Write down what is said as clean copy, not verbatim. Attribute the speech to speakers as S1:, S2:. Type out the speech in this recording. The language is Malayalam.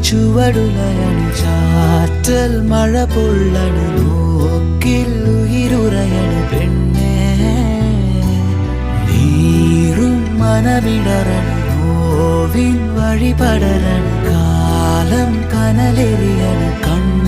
S1: ചുവടുലയണു ചാറ്റൽ മഴ പൊള്ളണു നോക്കിൽ ഉയിരുറയണു പെണ്ണേ നീറും മനമിടറണു നോവിൻ വഴിപടരണു കാലം കനലെറിയണു കണ്ണു